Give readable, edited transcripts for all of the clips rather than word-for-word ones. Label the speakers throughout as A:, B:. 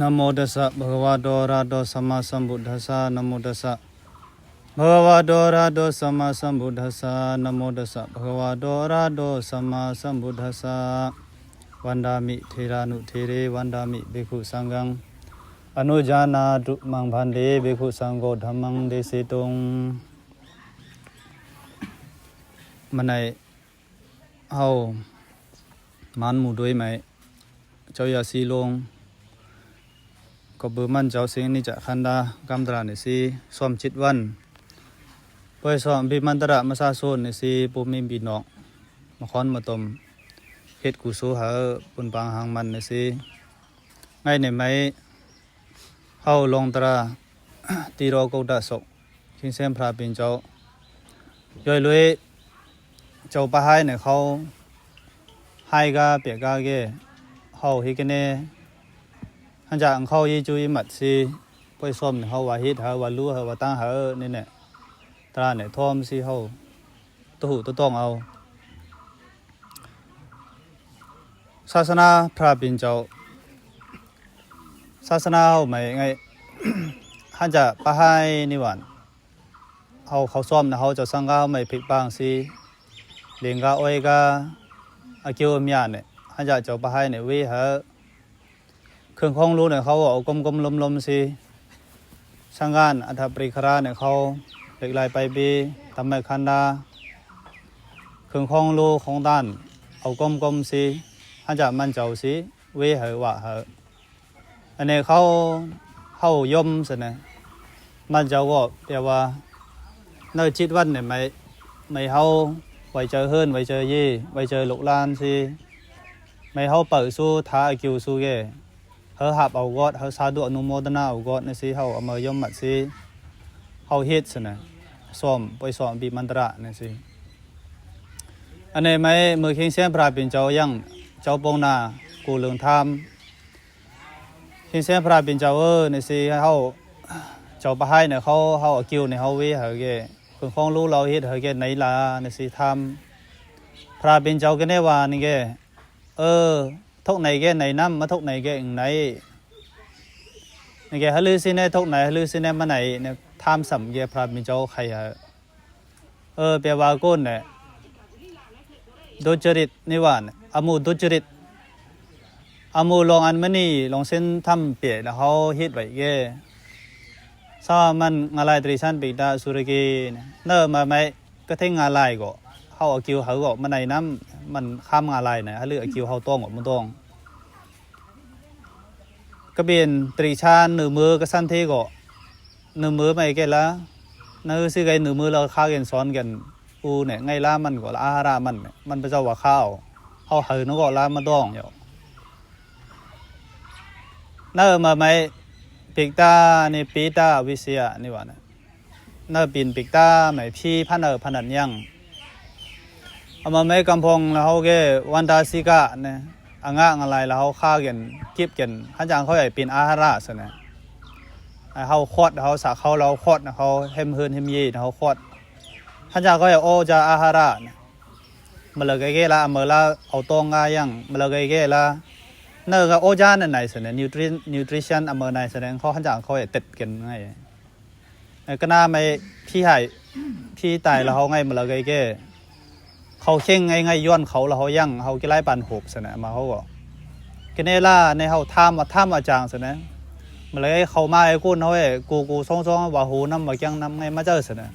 A: นะโมตัสสะภะคะวะโตอะระหะโตสัมมาสัมพุทธัสสะนะโมตัสสะภะคะวะโตอะระหะโตสัมมาสัมพุทธัสสะนะโมตัสสะภะคะวะโตอะระหะโตสัมมาสัมพุทธัสสะวันดามิเทรานุเทเรวันดามิภิกขุสังฆังอนุญานาตุมังพันเตภิกขุสังโฆธัมมังเดสิตุงมันในเฮามันหมู่ด้วยไหมเจ้าอย่าสีลงก็เบอร์มันเจ้าเสียงนี่จะคันดากำตราเนี่ยสิซ้อมจิตวันไปซ้อมบิมันตระมาซาโซนเนี่ยสิปุ่มมีบีนอกมาค้อนมาตมเฮ็ดกุศลหาปุ่นปางหางมันเนี่ยสิง่ายเนี่ยไหมเฮาลงตราตีรอกดาศกคิงเซมพระเป็นเจ้าย่อยเลยเจ้าปะให้เนี่ยเขาให้กาเปียกาเกเฮาฮิกันเน่ฮันจากเขายีจุยมัดสิไปซ้อมเขาว่าฮิตเขาว่ารู้เขาว่าตั้งเขานี่เนี่ยตราเนี่ยทอมสิเขาตัวหูตัวต้องเอาศาสนาพระเป็นเจ้าศาสนาเขาไม่ไง ฮันจะปะให้นิวันเขาซ้อมนะเขาจะสังฆาไม่ผิดบางสิเลี้ยงกาอ้อยกาอาเกียวมีอันเนี่ยฮันจะเจ้าปะให้เนี่ยวิเหอเครื่องของรู้เนี่ยเขาเอากลมๆลมๆสิช่างงานอัฐปริคราเนี่ยเขาเล็กลายไปบีทำไมคันดาเครื่องของรู้ของด้านเอากลมๆสิฮันจะมันเจ้าสิเวเหอวะเหออันนี้เขาย่อมสินะมันเจ้าก็แปลว่าเนื้อจิตวันเนี่ยไม่เขาไว้เจอเฮิรนไว้เจอยี่ไว้เจอลูกลานสิไม่เขาเปิดสู้ท้าคิวสู้เย่เขาหับเอากอดเขาสาธุอนุโมทนาเอากอดในสิเขาเอามายอมมัดสิเขาเฮ็ดสินะซ้อมไปซ้อมบีมันตระในสิอันนี้ไม่เมื่อเคียงเสียงพระเป็นเจ้ายังเจ้าปงนากูเลืองธรรมเคียงเสียงพระเป็นเจ้าในสิเขาเจ้าปะให้เนี่ยเขาเอาคิวเนี่ยเขาวิเหรอเก้คนของรู้เราเฮ็ดเหรอเก้ไหนล่ะในสิธรรมพระเป็นเจ้ากันได้ว่านี่เก้ทกไหนแกไหนน้ำมาทกไหนแกอย่างไหนนี่แกฮัลลือสิเน่ทกไหนฮัลลือสิเน่มาไหนเนี่ยทำสัมเกพระมิเจ้าใครฮะแปลว่าก้นเนี่ยดุจริตนิวานอามูดุจริตอามูลองอันมันนี่ลองเส้นทำเปียแล้วเขาฮิตไว้แกซ้อมันงาลายตรีชันปีดาสุรกีเนิ่มมาไหมก็เท่งงาลายก็เขาเอาคิวเขาก็มาไหนน้ำมันข้ามอะไรเนี่ยฮัลลือคิวเขาต้องออกมันต้องก็เป็นตรีชาหนึ่งมือก็สั้นเท่ก็หนึ่งมือไม่แก่ละนั่นคือไงหนึ่งมือเราข้าวกันซ้อนกันอูเนี่ยไงล่ามันก็ละอาหารมันเป็นเจ้าว่าข้าวเขาหือนึกก็ล่ามันต้องอยู่นั่นมาไม่ปิกตาในปีตาวิเศษนี่วะเนี่ยนั่นเป็นปิกตาไม่พี่พันพันยังเอามาไม่กำพงแล้วเขาแกวันดาสิกะเนี่ยอ่างอะไรแล้วเขาฆ่ากันกิบกันท่านจางเขาใหญ่เป็นอาหารสินะเขาขวดเขาสักเขาเราขวดเขาเฮมเฮินเฮมยีเขาขวดท่านจางเขาใหญ่โอจะอาหารมาเลยแก่ละมาละเอาตองงายังมาเลยแก่ละเนื้อกับโอจานไหนสินะนิวทริชั่นอเมอร์ไหนสินะเขาท่านจางเขาใหญ่ติดกันไงก็น่าไม่พี่ตายแล้วเขาไงมาเลยแก่เขาเข่งไงย้อนเขาแล้วเขายั่งเขากี่ไล่ปันหกสินะมาเขาก็กินเนล่าในเขาท่ามอาจารย์สินะมาเลยเขามาไอ้กุ้นเขาไอ้กูซ่องว่าหูน้ำมาจังน้ำไงมาเจอสินะ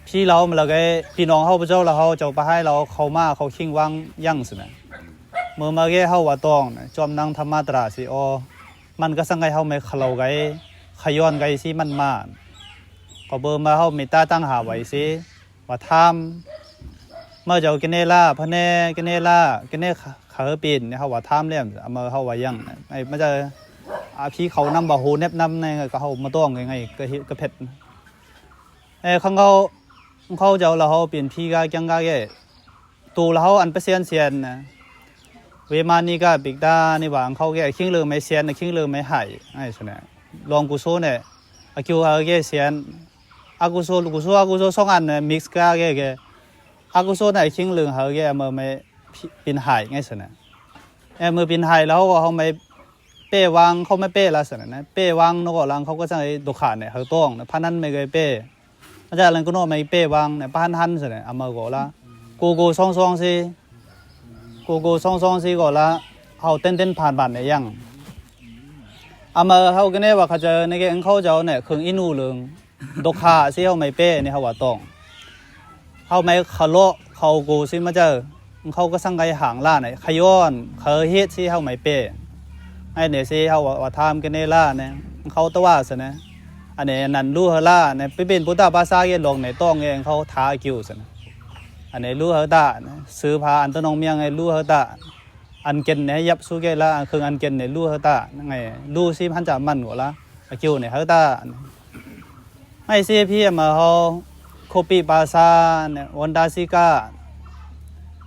A: พี่เรามาเลยพี่น้องเขาไปเจ้าแล้วเขาจะไปให้เราเขามาเขาขิงวางยั่งสินะเมื่อมาเกี่ยเขาว่าตองจอมนั่งธรรมะตราสิมันก็สังไงเขาไม่เขาไงขย้อนไงสิมันมาก็เบอร์มาเขาไม่ตาตั้งหาไว้สิว่าทำเมื่อเจ้ากินเนล่าพเนกินเนล่ากินเนขาปีนเนี่ยเขาว่าท่ามเลี่ยมเอามาเขาว่ายังไอ้ไม่จะพี่เขานำบ่หูเน็บนำในก็เขามาต้องไงก็เผ็ดไอ้เขาเจ้าเราเขาเปลี่ยนพี่ก็ยังก็แก่ตูเราเขาอันเปอร์เซ็นต์เซียนนะเวมานี่ก็ปิกดานี่หวังเขาแก่ขิงเลือไม่เซียนขิงเลือไม่หายไอ้ส่วนนี้ลองกุโซเนี่ยอากิวเขาแก่เซียนอากุโซสองอันเนี่ยมิกซ์ก็แก่อากุโซเนี่ยขิงเลือเขาแก่เมื่อไม่เป็นหายไงสินะเมื่อเป็นหายแล้วเขาไม่ เป้วางเขาไม่เป้ละสินะเป้วางนกหลังเขาก็จะไอ้ดุขาเนี่ยเขาต้องพันนั้นไม่เคยเป้อาจารย์อะไรก็โน้ไม่เป้วางเนี่ยพันหันสิเนี่ยเอามาก่อนละกูซองสิกูซองสิก่อนละเขาเต้นผ่านเนี่ยยังเอามาเขาก็เนี่ยว่าเขาจะในเรื่องเขาจะเนี่ยคืออินูเรื่องดุขาสิเขาไม่เป้เนี่ยเขาว่าต้องเขาไม่เขาโลเขากูสิมาเจอเขาก็สั่งไก่ห่างล่าเนี่ยขย้อนเขาเฮ็ดสิเขาไม่เป้ไอ้เนี่ยสิเขาว่าทำกันในล่าเนี่ยเขาตัวว่าสินะอันนี้นั่นรู้เขาล่าเนี่ยไปเป็นพุทธภาษาเกี่ยลงในต้องเองเขาท้าคิวสินะอันนี้รู้เขาตาซื้อพาอันตนองเมียงไงรู้เขาตาอันเกินเนี่ยยับสู้เกล่าคืออันเกินเนี่ยรู้เขาตาไงรู้สิพันจ่ามันหัวละคิวเนี่ยเขาตาไอ้สิพี่มาเขาโคปีภาษาเนี่ยวันดาซิก้า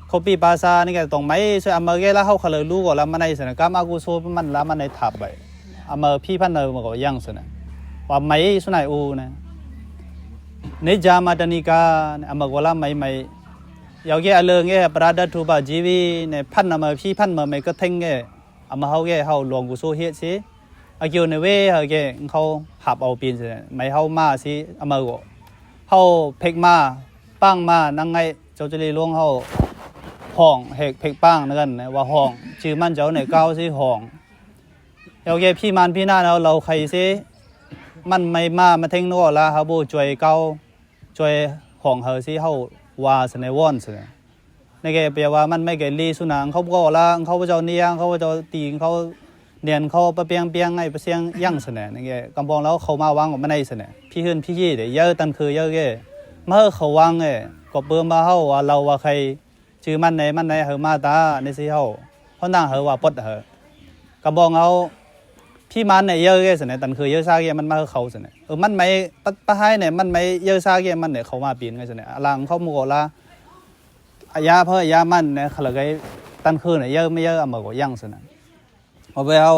A: โคปีภาษานี่ก็ต้องไม่ช่วยอเมริกาแล้วเขาเลยรู้ก่อนแล้วมันในสนามอากูโซมันแล้วมันในทับไปอเมริกพี่พันเนอร์มันก็ยังสนะว่าไม่สุนัยอูนะในจามาตานิกาอเมริกาละไม่อยากแก่เรื่องแก่ประดับทูบะจีวีเนี่ยพันอเมริกพี่พันไม่ก็ทิ้งแก่อเมริกาแก่เขาหลวงกูโซเฮ็ดสิอากิวในเว่เขาแก่เขาหับเอาปีนสิไม่เขามาสิอเมริกาเขาเพกมาปั้งมานั่งไงเจ้าจะรีล่วงเขาห้องเฮกเพกป้างนั่นนะว่าห้องชื่อมันเจ้าเนี่ยก้าวสิห้องเอาแก่พี่มันพี่หน้าเราใครสิมันไม่มาทิ้งนู่นละเขาบูช่วยเก้าช่วยห้องเฮสิเขาว่าสนวอนสนในแก่เปียว่ามันไม่เกิดลีสุนังเขาก็ละเขาเจ้าเนียงเขาเจ้าตีงเขาเนียนเขาประเปียงไงประเสียงยั่งสนในแก่กำบองแล้วเขามาวางกับมันในสนพี่ขึ้นพี่ยี่เดี๋ยวเยอะตันคือเยอะแก่เมื่อเขาวางไงก็เบิ่มมาเขาว่าเราว่าใครชื่อมันไหนเหอมาตาในสิเขาเขานั่งเหอว่าปดเหอกำบองเอาพี่มันเนี่ยเยอะแก่สนตันคือเยอะซาแก่มันมาเขาสนมันไม่ปะให้เนี่ยมันไม่เยอะซาแก่มันเนี่ยเขามาปีนไงสนหลังเขาโมโกละอายาเพื่อยามันเนี่ยเขาเลยตันคือเนี่ยเยอะไม่เยอะเอามาก็ยั่งสนเอาไปเอา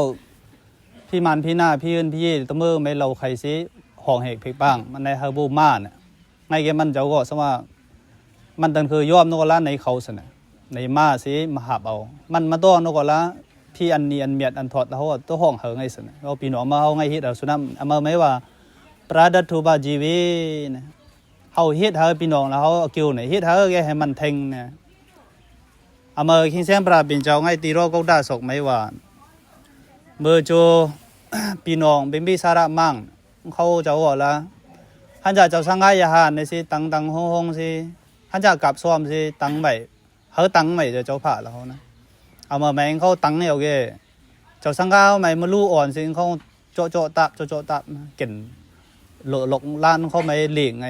A: พี่มันพี่หน้าพี่ยืนพี่ยี่ตัวมือไม่เราใครสิห้องเหกเพกบ้างมันในเฮอบูมาเนี่ยไงแกมันเจ้าก็สว่ามันตันคือยอมนกละในเขาสนะในมาสิมาหับเอามันมาต้อนนกละพี่อันนี้อันเมียดอันถอดเขาตัวห้องเหอไงสนะเราปีหนอมาเขาไงฮิตเอาสุนัขเอามาไม่ว่าปราดัตุบาจีวีเนี่ยเขาฮิตเหอปีหนองแล้วเขาคิวเนี่ยฮิตเหอแกให้มันเทงเนี่ยเอามาคิงเสียงปราบินเจ้าไงตีโรก็ได้สกไม่ว่าเมื่อโจปีหนองเป็นบิสาระมั่งเขาเจ้าก็ละท่านจะเจ้าสังฆายาหารในสิตังห้องสิท่านจะกลับซ้อมสิตังใหม่เขาตังใหม่จะเจ้าผ่าแล้วเขานะเอามาแมงเขาตังเนี่ยโอเคเจ้าสังฆาใหม่มาลู่อ่อนสิเขาโจตับเก่นหลกล้านเขาไม่หลีกไง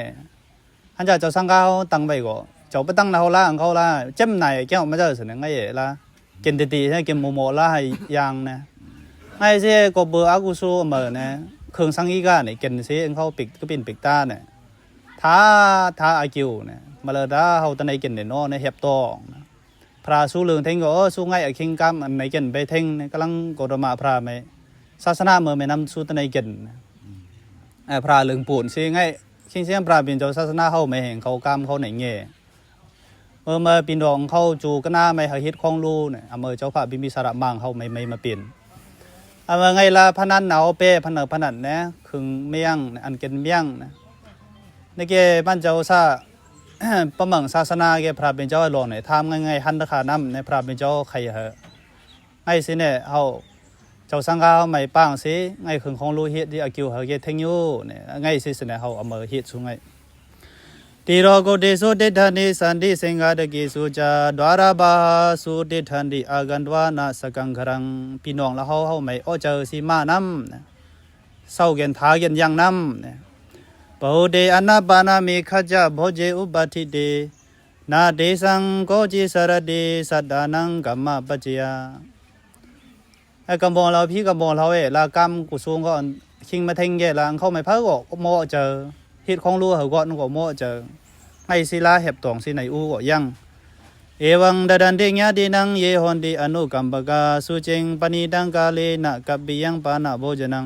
A: ท่านจะเจ้าสังฆาเขาตังไปก็เจ้าไปตังเขาละเขาละเจ้าไหนแก้วไม่เจอสิไงละเก่นตีใช่เก่นโมละให้ยางนะไอ้เจ้าก็เบอร์อากุโซเหมือนนะเครื่องสังกีกาเนี่ยเก่นสิเขาปิดก็เป็นปิดตาเนี่ยท้าอากิวเนี่ยมาเลยด้าเขาตอนไหนเก่นเนี่ยน้อในเห็บตองพระสู้เรื่องเทงก็สู้ง่ายคิงกัมอันไหนเก่นไปเทงกำลังกดมาพระไม่ศาสนาเมื่อไม่นำสู้ตอนไหนเก่นพระเรื่องปูนสิง่ายคิงเสียงพระเป็นเจ้าศาสนาเขาไม่เห็นเขากรรมเขาไหนเงี้ยเมื่อปีนดองเขาจูก็น่าไม่เขาฮิตคล้องรูเนี่ยเมื่อเจ้าพระบิมิสระมังเขาไม่มาเปลี่ยนเมื่อไงล่ะพนันหนาวเป้พนันเนี่ยคึงเมียงอันเก่นเมียงนะในเกบ้านเจ้าซาประมังศาสนาเกพระเป็นเจ้าหลวงเนี่ยทำไงหันราคาน้ำในพระเป็นเจ้าใครเหรอไงสิเนี่ยเขาเจ้าสังฆาไม่ปังสิไงคึงของรู้ฮิตที่อากิวเหรอเกเทงยูเนี่ยไงสิเนี่ยเขาเอามาฮิตสุงไงตีรอโกเดสุเดทันดีสันดีสิงห์ดกิสุจาดวาราบาสุเดทันดีอากันดวานาสกังครังพี่น้องแล้วเขาไม่อ้อเจอสีมาน้ำเศร้าเกินท้าเกินยังน้ำเนี่ยปะเดอนาปานามีขจาโบเจอุบัติเดนาเดสังโกจิสระเดสัตดานังกัมมาปัจจยาไอ้กำบองเราพี่กำบองเราลากรรมกุศลก็คิงมาเทงเกล้างเขาไม่เพิ่งก็โมเจอฮิตของรู้เหรอก่อนก็โมเจอไอ้ศิลาเห็บตองสิในอูก็ยังเอวังดดันเดียดีนังเยหอนดีอนุกัมปกาสุเจงปณิดังกาเลนะกับบิยังปานะโบจนัง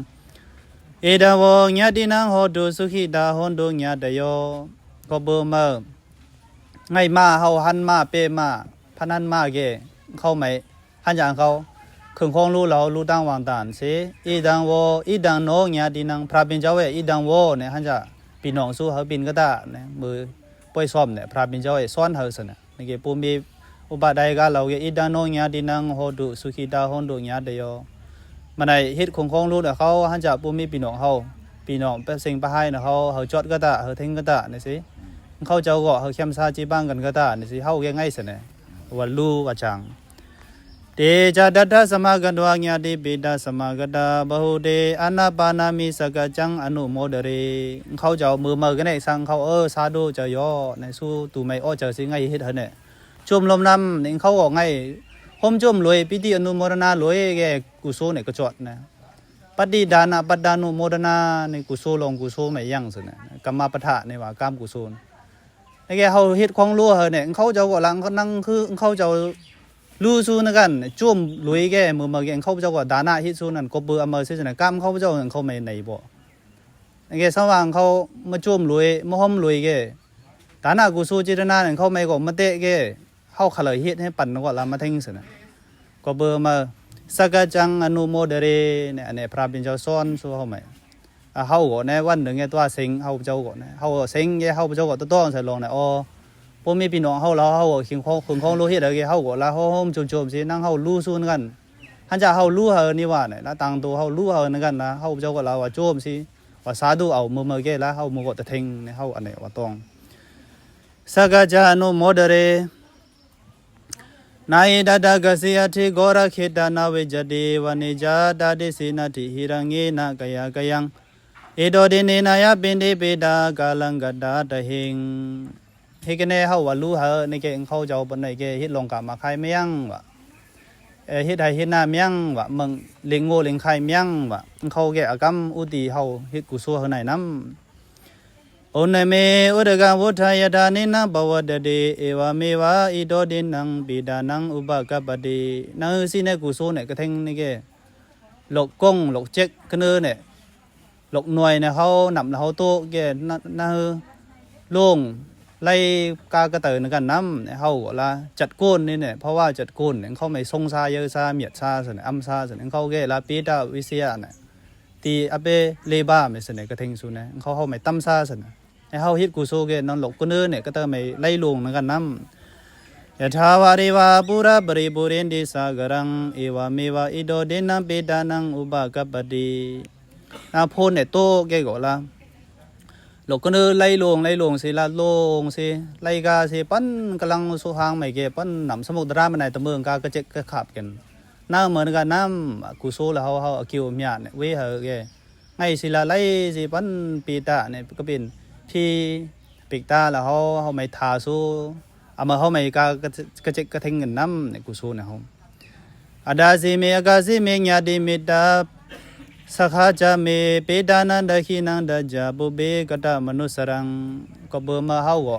A: เอดาวญาตินังโหดูสุขิดาหอนดูญาติโยก็เบอร์มาไงมาเฮาหันมาเปมาพนันมาเกเข้าไหมหันอย่างเขา khẩn khong lu lao lu tang wang tan se idang no nya di nang pra bin jaw e idang wo ne han ja pi nong su ha bin ka ta ne mu poi som ne pra bin jaw e son ha sa ne ne ge pu miอุปได้ก็เราเidang no nya di nang ho du su ki ta hon du nya de yoมันไอ้เฮ็ดคงรู้แต่เขาหันจะปูมีพี่น้องเขาพี่น้องเป็นสิ่งปะให้นะเขาจอดก็ตาเขาทิ้งก็ตานี่สิเขาเจ้าก็เขาเข้มซาจีบ้างกันก็ตานี่สิเขาแก่ง่ายสิเนี่ยวันรู้ว่าจังเดจาดัตสมากันดวงญาติปิดาสมากันดาบหุเดอนาปานามิสกจังอนุโมเดเรเขาเจ้ามือกันเนี่ยสั่งเขาสาธุจะย่อในสู้ตูไม่อ้อเจอสิง่ายเฮ็ดเนี่ยจุ่มลมน้ำนี่เขาออกง่ายhôm chôm lối pi ti anu morana lối cái cuso này có chọn nàyปัดดีดานะปัดดานุโมดนาในกุโซลงกุโซไม่ยั่งสินะกรรมปะทะในว่ากรรมกุโซนไอ้แกเขาเฮ็ดของลัวเนี่ยเขาเจ้าก็หลังเขานั่งคือเขาเจ้าลู่ซูนกันจุ่มลุยแกมือมาแกเขาเจ้าก็ดานะฮิตซูนั่นก็เบื่อมาสินะกรรมเขาเจ้าเขาไม่ไหนบ่ไอ้แกสว่างเขามาจุ่มลุยมาห้อมลุยแกดานะกุโซจิตนาเนี่ยเขาไม่ก็มาเตะแกเขาขเลยเฮ็ดให้ปั่นก็ละมาทิ้งสินะก็เบื่อมาสักจังอนุโมเดเรเนี่ยอันนี้พระบิณฑบาตซ้อนสู้เขาไหมเขาก็ในวันหนึ่งไงตัวสิงเขาเจ้าก็เนี่ยเขาสิงไงเขาเจ้าก็ต้นใส่ลงเนี่ยอ๋อพวกมีพี่น้องเขาแล้วเขาขิงของรู้เฮ็ดอะไรเขาก็แล้วเขาโจมสินั่งเขาลู่สู้กันท่านจะเขาลู่เขานี่ว่าเนี่ยแล้วต่างตัวเขาลู่เขาเหมือนกันนะเขาเจ้าก็แล้วว่าโจมสิว่าสาธุเอามือแก่แล้วเขามือก็ตะเทงเนี่ยเขาอันนี้ว่าต้องสักจังอนุโมเดเรนายดัดกษีอาทิกอระขิดานาเวจดีวันิจาดาดิสินาทิหิรังเงนะกยากยังเอโดดิเนนายปินดิปิดากาลังกัดดาตะหิงเฮกเนเขาว่ารู้เหรอในเกงเขาเจ้าปนในเกฮิตลงกามาใครไม่ยังวะฮิตไทยฮิตนาไม่ยังวะมึงเลี้ยงโง่เลี้ยงใครไม่ยังวะเขาแกอกรรมอุติเขาฮิตกุศลเขาไหนน้ำโอนเมอุดกาวุฒายดานินะบวดเดเอวาเมวาอิโดดินังบิดานังอุบากปดีนังสิเนกุโซเนี่ยกระเทงนี่แกหลกกงหลกเจ๊กกันเนอเนี่ยหลกหน่วยเนี่ยเขาหนำเขาโตแกนั่งล่งไล่กากระเตยในกันน้ำเนี่ยเขาละจัดก้นนี่เนี่ยเพราะว่าจัดก้นเนี่ยเขาไม่ทรงซาเยอะซาเมียดซาสิเนี่ยอัมซาสิเนี่ยเขาแกละปีดาวิเซียเนี่ยตีอเปเลบ้าไม่สิเนี่ยกระเทงสูเนี่ยเขาไม่ตั้มซาสิเนี่ยให้เขาฮิตกุโซเกนนหลกก็เนื้อเนี่ยก็ต้องไม่ไล่ลงเหมือนกันน้ำยะทาวาริวาปุระบริบูเรนดิสากรังเอวาเมวาอิโดเดนัมเปดานังอุบากปดีนาโพนเนี่ยโตแกก็ละหลกก็เนื้อไล่ลงสิละลงสิไล่กาสิปั้นกำลังสุหางไม่เกปั้นหนำสมุทรรามันในตะเมืองกากระเจกกระขับกันน้ำเหมือนกันน้ำกุโซแล้วเขาคิวมีเนี่ยเวเหอแกไงสิละไล่สิปั้นปีตาเนี่ยก็เป็นพี่ปิกตาแล้วเขาไม่ทาสู้เอามาเขาไม่กระเจกกระเทงเงินน้ำในกุศลเนี่ยเขาอาดาซิเมอากาซิเมญาดิมิตาสักขาจาเมเปดานันดาขีนันดาจาบุเบกตามนุสรังก็เบอร์มาเขาก็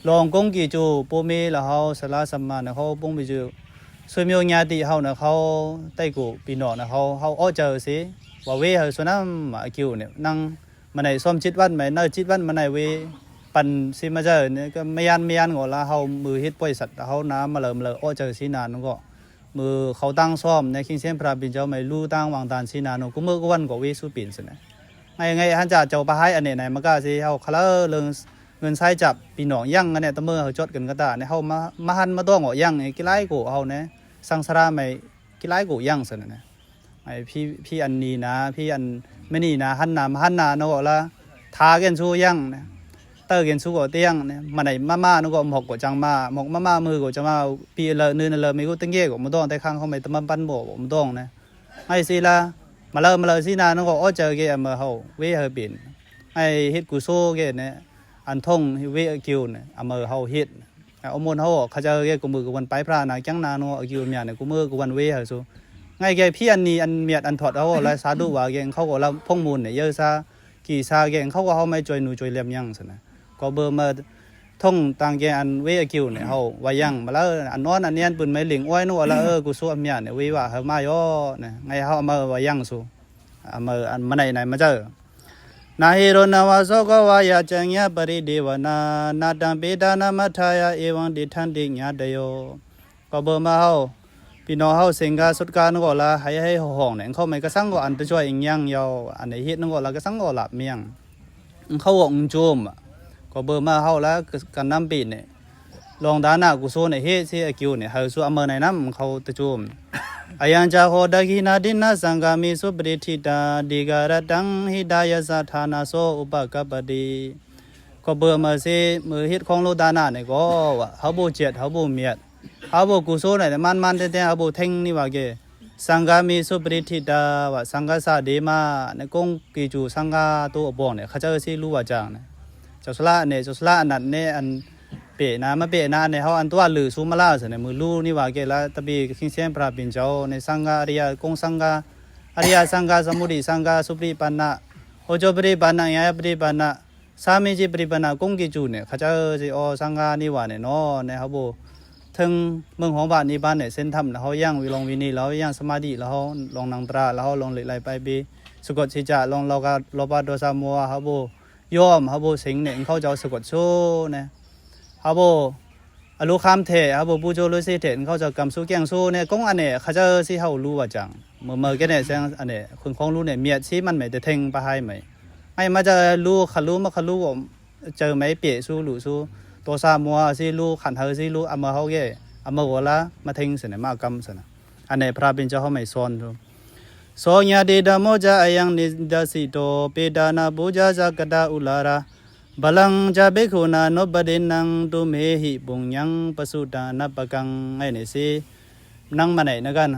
A: ลองกงกีจูปูเมแล้วเขาสละสัมมาเนี่ยเขาปุ้งไปจูส่วนมีญาติเขาเนี่ยเขาไต้กูปีนอเนี่ยเขาอ้อเจอสิว่าเวเหอส่วนนั้นมาคิวเนี่ยนั่งมันในซ้อมจิตวันไหมเนอจิตวันมันในเวปันซีมาเจอเนี่ยก็ไม่ยันก็ละเขามือฮิตป่วยสัตว์เขาน้ำมาเลยอ้อเจอสีนานก็มือเขาตั้งซ้อมในคิงเซนพระบินเจ้าไม่รู้ตั้งวางตานสีนานก็มือก็วันก็เวสุปินสินะไงฮันจ่าเจ้าปะให้อันนี้ไหนมันก็สิเขาคลาเรื่องเงินใช้จับปีหนองยั่งอันเนี่ยตะเมื่อเขาจดกันก็ได้เนี่ยเขามาหันมาต้องยั่งไอ้กิไลกูเขาเนี่ยสังสารไม่กิไลกูยั่งสินะไอ้พี่อันนี้นะพี่อันไม่นี่นะหันนาโนก็ละทาเกินสู้ยังนะเตอร์เกินสู้ก็เตี้ยงเนี่ยมันไหนมาโนก็หมกก็จังมาหมกมามือก็จะมาปีละเนื้อไม่ก็ตั้งเย่ก็ไม่ต้องแต่ข้างเขาไม่ต้องมันปั้นบ่ไม่ต้องนะไอ้สิละมาเลยสินาโนก็อ้อเจอเกี่ยมาเขาเวเฮปินไอ้ฮิตกุโซเกี่ยเนี่ยอันทงเวกิวเนี่ยเอามาเขาฮิตเอามนเขาเจอเกี่ยกูมือกูวันไปพระนาจังนาโนกิวเนี่ยกูมือกูวันเวเหรอสู้ไงแกพี่อันนี้อันเมียดอันถอดเขาอะไรสาธุว่าแกเขาก็เราพงมูลเนี่ยเยอะซากี่ซาแกเขาก็เขาไม่จอยหนูจอยเลี้ยมยังสินะก็เบอร์มาท่องต่างแกอันเวกิวเนี่ยเขาว่ายังมาแล้วอันนอนอันนี้อันปืนไม่หลิงอ้อยนู่นแล้วกูสู้อันเมียเนี่ยวิว่าเขามาย่อเนี่ยไงเขามาว่ายังสู้มาอันมาไหนมาเจอนาฮิโรนาวาโซก็ว่ายาจังยาปริเดวนานาดังเปดานามัทายาเอวังดิทันดิญาเดโยก็เบอร์มาเขา พี่น้องเฮาเสียงกาสุดการก็ละให้ห้องเนี่ยเขาไม่ก็สั่งก็อันไปช่วยอีกยังยาวอันไหนเฮ็ดนั่นก็ละก็สั่งก็หลับเมียงเขาวงจุ่มก็เบอร์มาเฮาแล้วกันน้ำปีเนี่ยลองด้านหน้ากุศลเนี่ยเฮ็ดสิคิวเนี่ยเฮาสู้อเมอในน้ำเขาตะจุ่มอายัญจาโหดะกินาดินาสังกามิสุปริธิตาดิการะตังหิดายะสะธานาโสอุปกัปปติก็เบอร์มาสิมือเฮ็ดของโลดานาเนี่ยก็ว่าเฮาบ่เจ็ดเฮาบ่เมียดเฮาบ่กุศลเนี่ยมันๆแต่เฮาบ่เท่งนี่ว่าเกสังกามิสุปริธิตาว่าสังฆสะเดมาเนี่ยกงกีจูสังฆาตัวบ่เนี่ยเขาเจ้าสิรู้ว่าจังเนี่ยเจ้าสละเนี่ยเจ้าสละอันนั้นเนี่ยอันเปนะมาเปนะเนี่ยเฮาอันตัวลือซูมาลาซะเนี่ยมือรู้นี่ว่าเกละตะบีคิงเซนพระปินเจ้าในสังฆอริยกงสังฆอริยสังฆสมุติสังฆสุปริปันนะโอโจปริปันนะยายปริปันนะสามีจิปริปันนะกงกีจูเนี่ยเขาเจ้าสิอ๋อสังฆนี่ว่าเนี่ยเนาะเนี่ยเฮาบ่ถึงเมืองของบ้านนี้บ้านเนี่ยเส้นทำแล้วเฮาย่างวิลงวินีแล้วย่างสมาธิแล้วเฮาลองนางปราแล้วเฮาลองไหลไปบีสะกดสิจะลองเราก็ลบาโดสามัวเฮาบ่ยอมเฮาบ่สิงเนี่ยเขาเจ้าสะกดโชเนี่ยเฮาบ่อลูคามเถเฮาบ่ปูโจลุสิเถเขาเจ้ากำสู้แกงสู้เนี่ยกงอันเนี่ยเขาเจ้าสิเฮารู้ว่าจังเมื่อแกเนี่ยแซงอันเนี่ยคนของรู้เนี่ยเมียสิมันไม่ได้เท่งปะให้ไหมไอ้มาจะรู้ขรู้มาขรู้เจอไหมเปียสู้หลู่สู้ตัวซามัวสิรู้ขันเฮสิรู้อำมาเฮาเกอำมาหัวละมาเท่งสิเนี่ยมากำสินะอันเนี่ยพระเป็นเจ้าเฮาไม่สอนโสญาเดดโมจาอายังนิดาสิโตเปดานาบูจาจักดาอุลาราบาลังจาเบคุนาโนบดินังตุเมหิปุญญังปสุดานัปกังไอ้เนี่ยสินั่งมาไหนนะกัน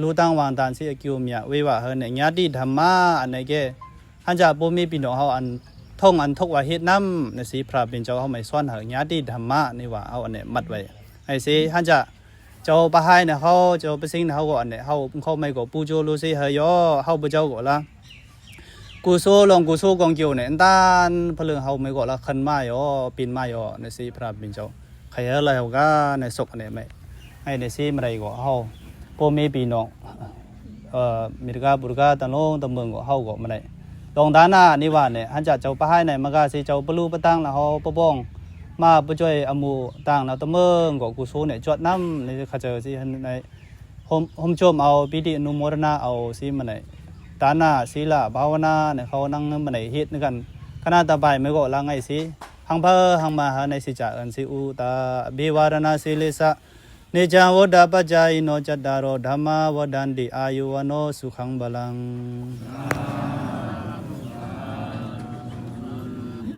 A: รู้ตั้งวางตานสิอคิวเมียเววะเฮเนี่ยญาติธรรมะอันไหนเกฮันจะบ่มีพี่น้องเฮาอันท่องอันทกว่าเฮ็ดน้ำในสิพระเป็นเจ้าเฮาไม่สอนเฮาญาติธรรมะนี่ว่าเอาอันเนี่ยมัดไว้ไอ้สิฮันจะเจ้าปะให้เนี่ยเขาเจ้าไปสิงเนี่ยเขาก็อันเนี่ยเขาไม่ก็ปูโจรู้สิเฮยอเขาบ่เจ้าก็ละกูโซลองกูโซกองเกี่ยวเนี่ยด้านพลังเขาไม่ก็ละคันมาย่อปีนมาย่อในสิพระเป็นเจ้าใครอะไรเขาก็ในศกอันเนี่ยไม่ให้ในสิอะไรก็เขาพ่อแม่พี่น้องมีกาบุรกาตะโลงตะเมืองก็เขาก็มาได้ลองด้านหน้านี่ว่าเนี่ยฮันจะเจ้าปะให้เนี่ยมันก็สิเจ้าปลูปะตั้งแล้วเขาปะบ้องมาไปช่วยอมูต่างแล้วตะเมืองก็กูโซเนี่ยจวดน้ำในเขาเจอสิในโฮมชมเอาปิติอนุโมทนาเอาสิมันไหนตานาศีลภาวนาเนี่ยเขานั่งมันไหนเฮ็ดกันขณะต่อไปไม่ก็ละไงสิหังเพอหังมาหาในสิจะอันสิอุตาบิวารณาสิเลสะเนจาวดาปัจจายโนจัตตารโอธัมมาวดันติอายุวโนสุขังบาลัง